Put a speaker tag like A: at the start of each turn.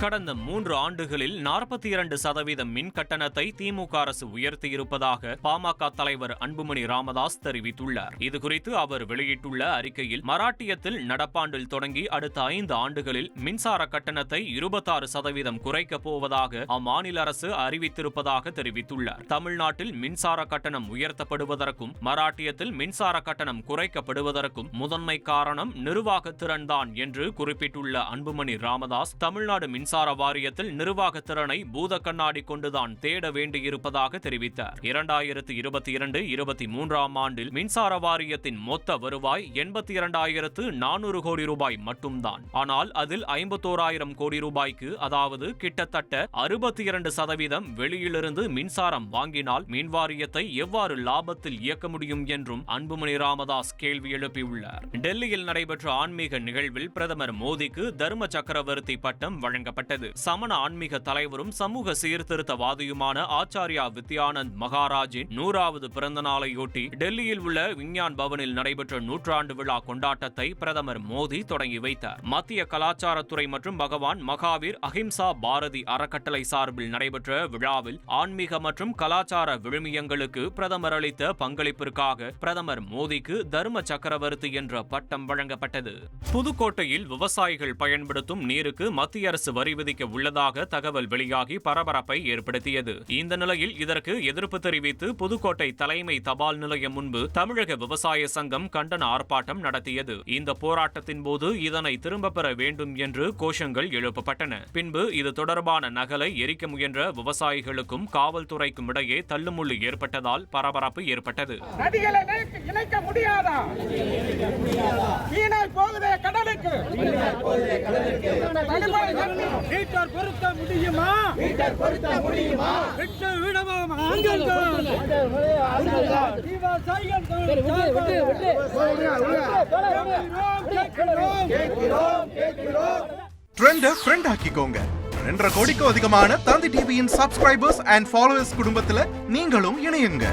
A: கடந்த 3 ஆண்டுகளில் 42% மின் கட்டணத்தை திமுக அரசு உயர்த்தியிருப்பதாக பாமக தலைவர் அன்புமணி ராமதாஸ் தெரிவித்துள்ளார். இதுகுறித்து அவர் வெளியிட்டுள்ள அறிக்கையில், மராட்டியத்தில் நடப்பாண்டில் தொடங்கி அடுத்த 5 ஆண்டுகளில் மின்சார கட்டணத்தை 26% குறைக்கப் போவதாக அம்மாநில அரசு அறிவித்திருப்பதாக தெரிவித்துள்ளார். தமிழ்நாட்டில் மின்சார கட்டணம் உயர்த்தப்படுவதற்கும் மராட்டியத்தில் மின்சார கட்டணம் குறைக்கப்படுவதற்கும் முதன்மை காரணம் நிர்வாக திறன்தான் என்று குறிப்பிட்டுள்ள அன்புமணி ராமதாஸ், தமிழ்நாடு மின்சார வாரியத்தில் நிர்வாக திறனை பூத கண்ணாடி கொண்டுதான் தேட வேண்டியிருப்பதாக தெரிவித்தார். 2022-23 ஆண்டில் மின்சார வாரியத்தின் மொத்த வருவாய் 82,400 கோடி ரூபாய் மட்டும்தான். ஆனால் அதில் 51,000 கோடி ரூபாய்க்கு, அதாவது கிட்டத்தட்ட 62% வெளியிலிருந்து மின்சாரம் வாங்கினால் மின் வாரியத்தை எவ்வாறு லாபத்தில் இயக்க முடியும் என்றும் அன்புமணி ராமதாஸ் கேள்வி எழுப்பியுள்ளார். டெல்லியில் நடைபெற்ற ஆன்மீக நிகழ்வில் பிரதமர் மோடிக்கு தர்ம சக்கரவர்த்தி பட்டம் வழங்கப்பட்டது. சமண ஆன்மீக தலைவரும் சமூக சீர்திருத்தவாதியுமான ஆச்சாரியா வித்யானந்த் மகாராஜின் 100வது பிறந்த நாளையொட்டி டெல்லியில் உள்ள விஞ்ஞான் பவனில் நடைபெற்ற 100ஆண்டு விழா கொண்டாட்டத்தை பிரதமர் மோடி தொடங்கி வைத்தார். மத்திய கலாச்சாரத்துறை மற்றும் பகவான் மகாவீர் அஹிம்சா பாரதி அறக்கட்டளை சார்பில் நடைபெற்ற விழாவில் ஆன்மீக மற்றும் கலாச்சார விழுமியங்களுக்கு பிரதமர் அளித்த பங்களிப்பிற்காக பிரதமர் மோடிக்கு தர்ம சக்கரவர்த்தி என்ற பட்டம் வழங்கப்பட்டது. புதுக்கோட்டையில் விவசாயிகள் பயன்படுத்தும் நீருக்கு மத்திய அரசு வரி விதிக்க உள்ளதாக தகவல் வெளியாகி பரபரப்பை ஏற்படுத்தியது. இந்த நிலையில் இதற்கு எதிர்ப்பு தெரிவித்து புதுக்கோட்டை தலைமை தபால் நிலையம் முன்பு தமிழக விவசாய சங்கம் கண்டன ஆர்ப்பாட்டம் நடத்தியது. இந்த போராட்டத்தின் போது இதனை திரும்ப பெற வேண்டும் என்று கோஷங்கள் எழுப்பப்பட்டன. பின்பு இது தொடர்பான நகலை எரிக்க முயன்ற விவசாயிகளுக்கும் காவல்துறைக்கும் இடையே தள்ளுமுள்ளு ஏற்பட்டதால் பரபரப்பு ஏற்பட்டது.
B: மீட்டர் பொருத்த முடியுமா? விட்டு விடவும்
C: ஃப்ரெண்ட் ஆக்கிக்கோங்க. 2.5 கோடிக்கும் அதிகமான தந்தி டிவியின் சப்ஸ்கிரைபர்ஸ் அண்ட் ஃபாலோவர்ஸ் குடும்பத்துல நீங்களும் இணையுங்க.